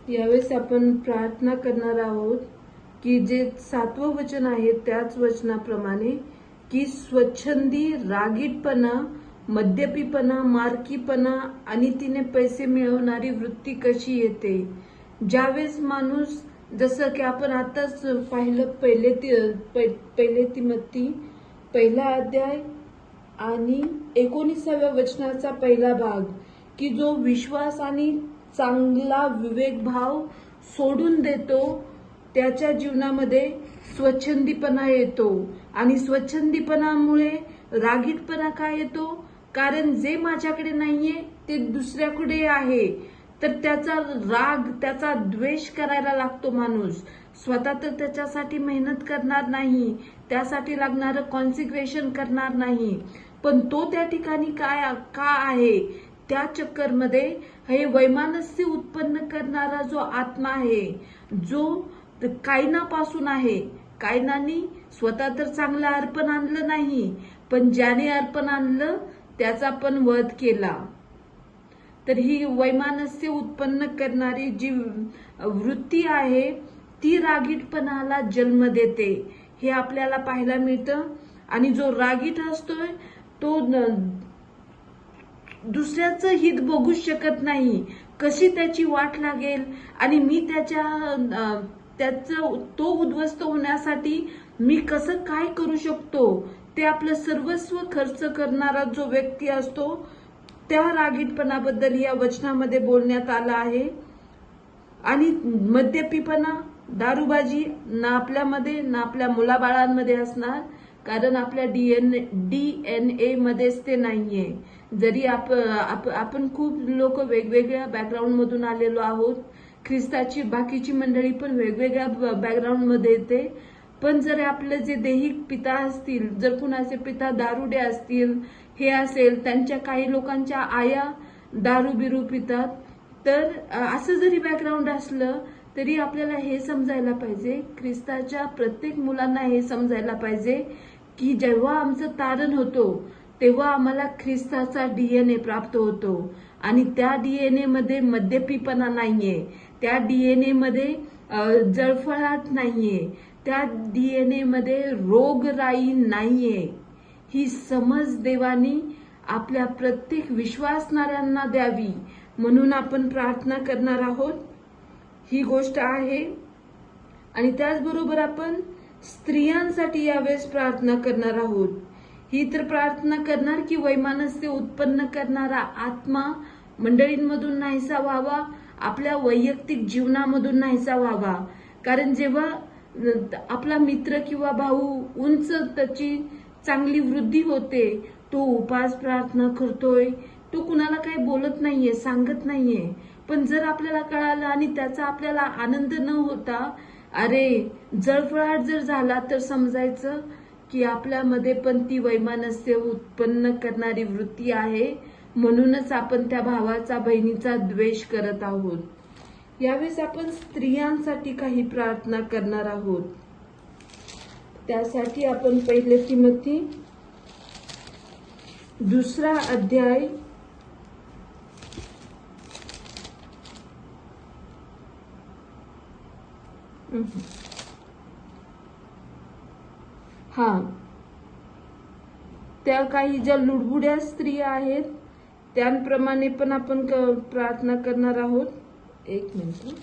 यावेळेस आपण प्रार्थना करणार आहोत की जे 7वं वचन आहे त्याच वचनाप्रमाणे की स्वच्छंदी, रागीटपणा, मद्यपीपणा, मारकीपणा आणि तिने पैसे मिळवणारी वृत्ती कशी येते. ज्यावेळेस माणूस, जसं की आपण आताच पाहिलं, पहिले तिमोथी 1 अध्याय आणि 19व्या वचनाचा पहिला भाग, की जो विश्वास आणि चांगला विवेक भाव सोडून देतो त्याच्या जीवनामध्ये स्वच्छंदीपणा येतो. आणि स्वच्छंदीपणामुळे रागीटपणा का येतो? कारण जे माझ्याकडे नाहीये ते दुसऱ्याकडे आहे, तर त्याचा राग, त्याचा द्वेष करायला लागतो माणूस. स्वतः तर त्याच्यासाठी मेहनत करणार नाही, त्यासाठी लागणारं कॉन्सिक्रेशन करणार नाही, पण तो त्या ठिकाणी का आहे, त्या चक्करमध्ये हे वैमनस्य उत्पन्न करणारा जो आत्मा आहे, जो कायनापासून आहे. कायनाने स्वतः तर चांगलं अर्पण आणलं नाही, पण ज्याने अर्पण आणलं त्याचा पण वध केला. तर ही वैमनस्य उत्पन्न करणारी जी वृत्ती आहे ती रागीटपणाला जन्म देते, हे आपल्याला पाहायला मिळतं. आणि जो रागीट असतोय तो दुसऱ्याचं हित बघू शकत नाही, कशी त्याची वाट लागेल आणि मी त्याचं तो उद्ध्वस्त होण्यासाठी मी कसं काय करू शकतो, ते आपलं सर्वस्व खर्च करणारा जो व्यक्ती असतो, त्या रागीटपणाबद्दल या वचनामध्ये बोलण्यात आलं आहे. आणि मद्यपीपणा, दारूबाजी ना आपल्यामध्ये ना आपल्या मुलाबाळांमध्ये असणार, कारण आपल्या डीएनए मध्येच ते नाहीये. जरी आपण खूप लोक वेगवेगळ्या बॅकग्राऊंड मधून आलेलो आहोत, ख्रिस्ताची बाकीची मंडळी पण वेगवेगळ्या बॅकग्राऊंड मध्ये येते, पण जर आपले जे दैहिक पिता असतील, जर कुणाचे पिता दारुडे असतील, हे असेल, त्यांच्या काही लोकांच्या आया दारू बिरू पितात, तर असं जरी बॅकग्राऊंड असलं तरी आपल्याला हे समजायला पाहिजे, ख्रिस्ताच्या प्रत्येक मुलांना हे समजायला पाहिजे की जेव्हा आमचं तारण होतो तेव्हा आम्हाला ख्रिस्ताचा डीएनए प्राप्त होतो. आणि त्या डीएनए मध्ये मद्यपीपणा नाहीये, त्या डीएनए मध्ये जळफळाट नाहीये, त्या डीएनए मध्ये रोगराई नाहीये. ही समज देवानी आपल्या प्रत्येक विश्वासणाऱ्यांना द्यावी, म्हणून आपण प्रार्थना करणार आहोत. ही गोष्ट आहे. आणि त्याचबरोबर आपण स्त्रियांसाठी यावेळेस प्रार्थना करणार आहोत. ही तर प्रार्थना करणार की वैमनस्य उत्पन्न करणारा आत्मा मंडळींमधून नाहीसा व्हावा, आपल्या वैयक्तिक जीवनामधून नाहीसा व्हावा. कारण जेव्हा आपला मित्र किंवा भाऊ उंच, त्याची चांगली वृद्धी होते, तो उपास प्रार्थना करतोय, तो कुणाला काही बोलत नाहीये, सांगत नाहीये, पण जर आपल्याला कळालं आणि त्याचा आपल्याला आनंद न होता अरे जळफळाट जर झाला, तर समजायचं की आपल्यामध्ये पण ती वैमनस्य उत्पन्न करणारी वृत्ती आहे, म्हणूनच आपण त्या भावाचा, बहिणीचा द्वेष करत आहोत. यावेळेस आपण स्त्रियांसाठी काही प्रार्थना करणार आहोत. त्यासाठी आपण 1 तिमोथी 2 अध्याय त्या काही ज्या लुडबुड्या स्त्रिया आहेत त्यांप्रमाणे पण आपण प्रार्थना करणार आहोत. 1 मिनिट.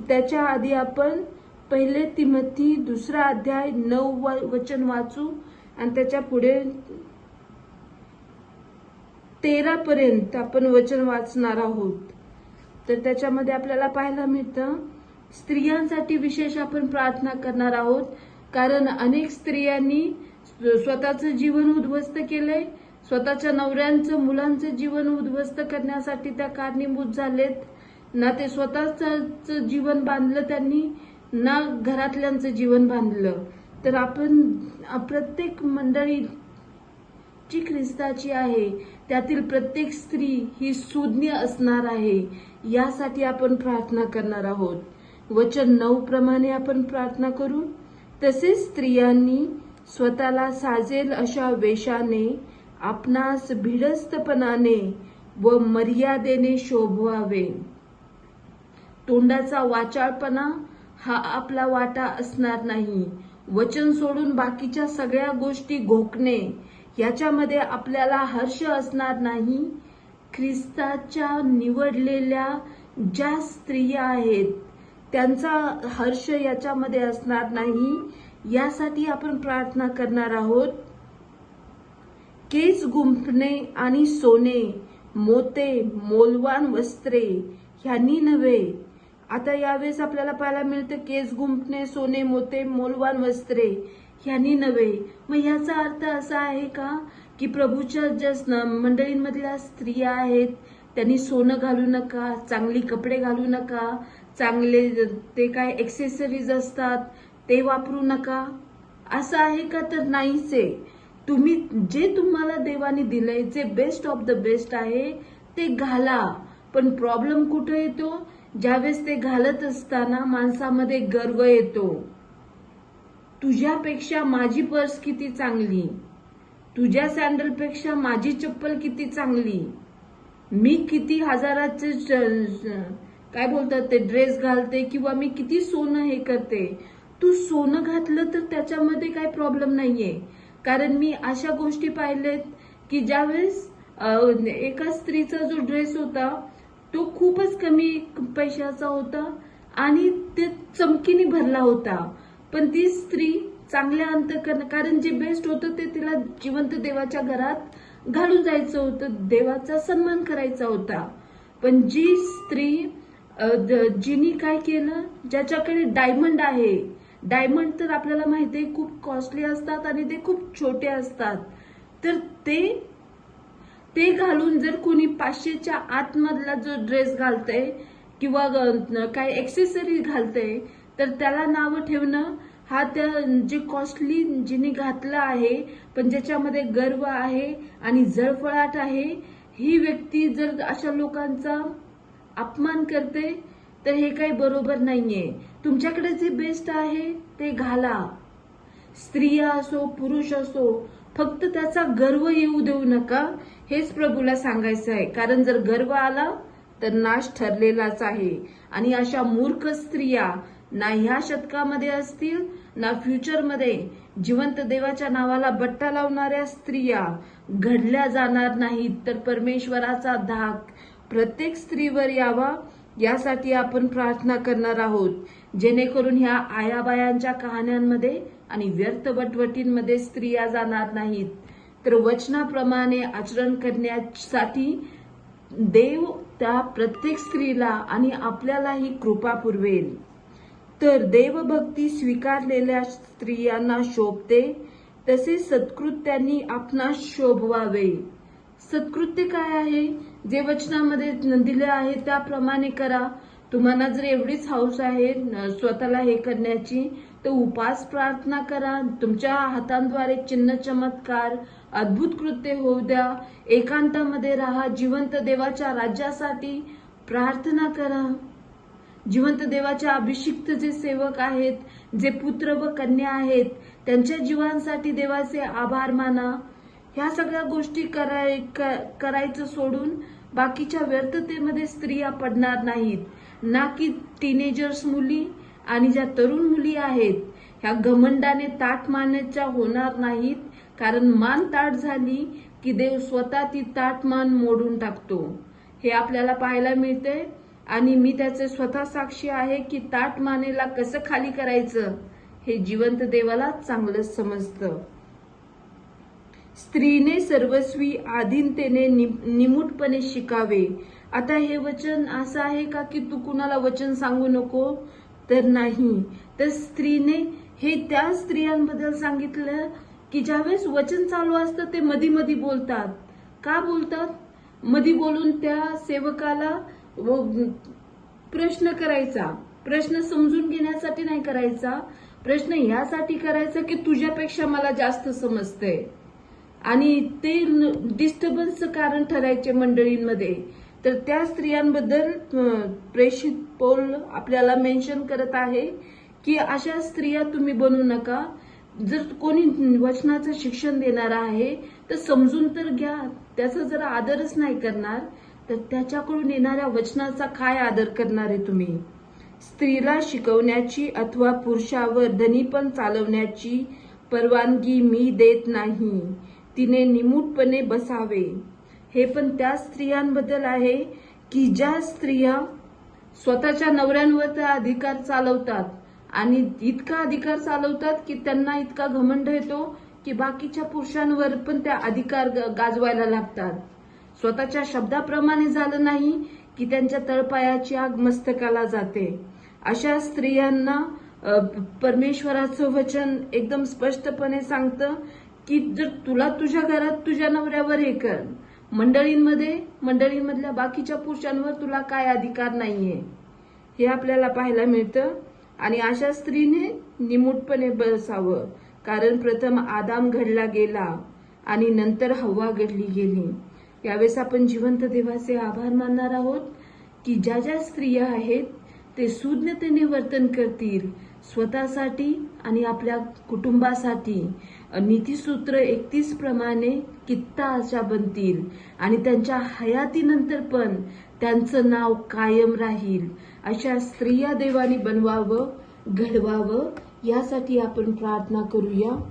त्याच्या आधी आपण 1 तिमोथी 2 अध्याय 9 वचन वाचू आणि त्याच्या पुढे 13 पर्यंत आपण वचन वाचणार आहोत. तर त्याच्यामध्ये आपल्याला पाहायला मिळतं, स्त्रियांसाठी विशेष आपण प्रार्थना करणार आहोत, कारण अनेक स्त्रियांनी स्वतःचं जीवन उद्ध्वस्त केलंय, स्वतःच्या नवऱ्यांचं, मुलांचं जीवन उद्ध्वस्त करण्यासाठी त्या कारणीभूत झालेत. ना ते स्वतःचं जीवन बांधलं त्यांनी, ना घरातल्यांचं जीवन बांधलं. तर आपण प्रत्येक मंडळी जी ख्रिस्ताची आहे त्यातील प्रत्येक स्त्री ही सुज्ञ असणार आहे, यासाठी आपण प्रार्थना करणार आहोत. वचन 9 प्रमाणे आपण प्रार्थना करू. तसेच स्त्रियांनी स्वतःला साजेल अशा वेशाने, आपणास भिडस्तपणाने व मर्यादेने शोभवावे. तोंडाचा वाचाळपणा हा आपला वाटा असणार नाही. वचन सोडून बाकीच्या सगळ्या गोष्टी घोकणे याच्यामध्ये आपल्याला हर्ष असणार नाही. ख्रिस्ताच्या निवडलेल्या ज्या स्त्रिया आहेत त्यांचा हर्ष याच्यामध्ये असणार नाही. यासाठी आपण प्रार्थना करणार आहोत. केस गुंफणे आणि सोने, मोते, मौल्यवान वस्त्रे ह्यांनी नव्हे. आता यावेळेस आपल्याला पाहायला मिळतं केस गुंफणे, सोने, मोते, मौल्यवान वस्त्रे ह्यांनी नव्हे. मग याचा अर्थ असा आहे का की प्रभूच्या ज्या मंडळींमधल्या स्त्रिया आहेत त्यांनी सोनं घालू नका, चांगली कपडे घालू नका, चांगले ते काय एक्सेसरीज असतात ते वापरू नका, असं आहे का? तर नाहीच आहे. तुम्ही जे तुम्हाला देवाने दिलंय, जे बेस्ट ऑफ द बेस्ट आहे ते घाला. पण प्रॉब्लेम कुठे येतो? ज्यावेळेस ते घालत असताना माणसामध्ये गर्व येतो. तुझ्यापेक्षा माझी पर्स किती चांगली, तुझ्या सॅन्डलपेक्षा माझी चप्पल किती चांगली, मी किती हजाराचे काय बोलतात ते ड्रेस घालते, किंवा मी किती सोनं हे करते. तू सोनं घातलं तर त्याच्यामध्ये काही प्रॉब्लेम नाहीये. कारण मी अशा गोष्टी पाहिलेत की ज्यावेळेस एका स्त्रीचा जो ड्रेस होता तो खूपच कमी पैशाचा होता आणि ते चमकीने भरला होता, पण ती स्त्री चांगल्या अंतकरण, कारण जे बेस्ट होतं ते तिला जिवंत देवाच्या घरात घालून जायचं होतं, देवाचा सन्मान करायचा होता. पण जी स्त्री जिने काय केलं, ज्याच्याकडे डायमंड आहे, डायमंड तर आपल्याला माहिती आहे खूप कॉस्टली असतात आणि ते खूप छोटे असतात, तर ते घालून जर कोणी 500च्या आतमधला जो ड्रेस घालतंय किंवा काय एक्सेसरी घालतंय तर त्याला नाव ठेवणं हा त्या जे कॉस्टली जिने घातलं आहे पण ज्याच्यामध्ये गर्व आहे आणि जळफळाट आहे, ही व्यक्ती जर अशा लोकांचा अपमान करते तर हे काही बरोबर नाहीये. तुमच्याकडे जे बेस्ट आहे ते घाला. स्त्रिया असो पुरुष असो, फक्त त्याचा गर्व येऊ देऊ नका, हेच प्रभूला सांगायचं आहे. कारण जर गर्व आला तर नाश ठरलेलाच आहे. आणि अशा मूर्ख स्त्रिया ना ह्या शतकामध्ये असतील ना फ्युचरमध्ये जिवंत देवाच्या नावाला बट्टा लावणाऱ्या स्त्रिया घडल्या जाणार नाहीत. तर परमेश्वराचा धाक प्रत्येक स्त्रीवर यावा यासाठी आपण प्रार्थना करणार आहोत, जेणेकरून ह्या आयाबायांच्या कहाण्यांमध्ये आणि व्यर्थ वटवटींमध्ये स्त्रिया जाणार नाहीत. तर वचनाप्रमाणे आचरण करण्यासाठी देव त्या प्रत्येक स्त्रीला आणि आपल्यालाही कृपा पुरवेल. तर देवभक्ती स्वीकारलेल्या स्त्रियांना शोभते, तसे सत्कृत्यांनी आपणास शोभवावे. सत्कृत्य काय आहे? जे वचनामध्ये दिले आहे त्याप्रमाणे करा. तुम्हाला जर एवढीच हौस आहे स्वतःला हे करण्याची तर उपास प्रार्थना करा. तुमच्या हातांद्वारे चिन्ह चमत्कार अद्भुत कृत्य होऊ द्या. एकांतामध्ये राहा. जिवंत देवाच्या राज्यासाठी प्रार्थना करा. जिवंत देवाच्या अभिषिक्त जे सेवक आहेत, जे पुत्र व कन्या आहेत, त्यांच्या जीवांसाठी देवाचे आभार माना. ह्या सगळ्या गोष्टी करायचं सोडून बाकीच्या व्यर्थतेमध्ये स्त्रिया पडणार नाहीत. ना की टीनेजर्स मुली आणि ज्या तरुण मुली आहेत ह्या घमंडाने ताठ मानेच्या होणार नाहीत. कारण मान ताठ झाली की देव स्वतः ती ताठ मान मोडून टाकतो. हे आपल्याला पाहायला मिळते आणि मी त्याचे स्वतः साक्षी आहे की ताठ मानेला कसं खाली करायचं हे जिवंत देवाला चांगलं समजतं. स्त्रीने सर्वस्वी आधीनतेने निमूटपणे शिकावे. आता हे वचन असं आहे का की तू कुणाला वचन सांगू नको? तर नाही. तर स्त्रीने हे त्या स्त्रियांबद्दल सांगितलं की ज्यावेळेस वचन चालू असतं ते मधी मधी बोलतात. का बोलतात? मधी बोलून त्या सेवकाला प्रश्न करायचा. प्रश्न समजून घेण्यासाठी नाही करायचा, प्रश्न यासाठी करायचा की तुझ्यापेक्षा मला जास्त समजतंय. आणि ते डिस्टर्बन्सचं कारण ठरायचे मंडळींमध्ये. तर त्या स्त्रियांबद्दल प्रेषित पौल आपल्याला मेन्शन करत आहे की अशा स्त्रिया तुम्ही बनू नका. जर कोणी वचनाचं शिक्षण देणार आहे तर समजून तर घ्या. त्याचा जर आदरच नाही करणार तर त्याच्याकडून येणाऱ्या वचनाचा काय आदर करणार आहे तुम्ही? स्त्रीला शिकवण्याची अथवा पुरुषावर धनीपण चालवण्याची परवानगी मी देत नाही. तिने निमूटपणे बसावे. हे पण त्या स्त्रियांबद्दल आहे की ज्या स्त्रिया स्वतःच्या नवऱ्यांवर त्या अधिकार चालवतात आणि इतका अधिकार चालवतात की त्यांना इतका घमंड येतो की बाकीच्या पुरुषांवर पण त्या अधिकार गाजवायला लागतात. स्वतःच्या शब्दाप्रमाणे झालं नाही की त्यांच्या तळपायाची आग मस्तकाला जाते. अशा स्त्रियांना परमेश्वराचं वचन एकदम स्पष्टपणे सांगतं की जर तुला तुझ्या घरात तुझ्या नवऱ्यावर हे कर, मंडळीमधल्या बाकीच्या पुरुषांवर तुला काय अधिकार नाहीये, हे आपल्याला पाहायला मिळतं. आणि अशा स्त्रीने निमूटपणे बसावं, कारण प्रथम आदाम घडला गेला आणि नंतर हव्वा घडली गेली. यावेळेस आपण जिवंत देवाचे आभार मानणार आहोत की ज्या ज्या स्त्रिया आहेत ते सुज्ञतेने वर्तन करतील, स्वतःसाठी आणि आपल्या कुटुंबासाठी नीतिसूत्र 31 प्रमाणे कित्ता अशा बनतील आणि त्यांच्या हयातीनंतर पण त्यांचं नाव कायम राहील. अशा स्त्रिया देवाने बनवावं, घडवावं, यासाठी आपण प्रार्थना करूया.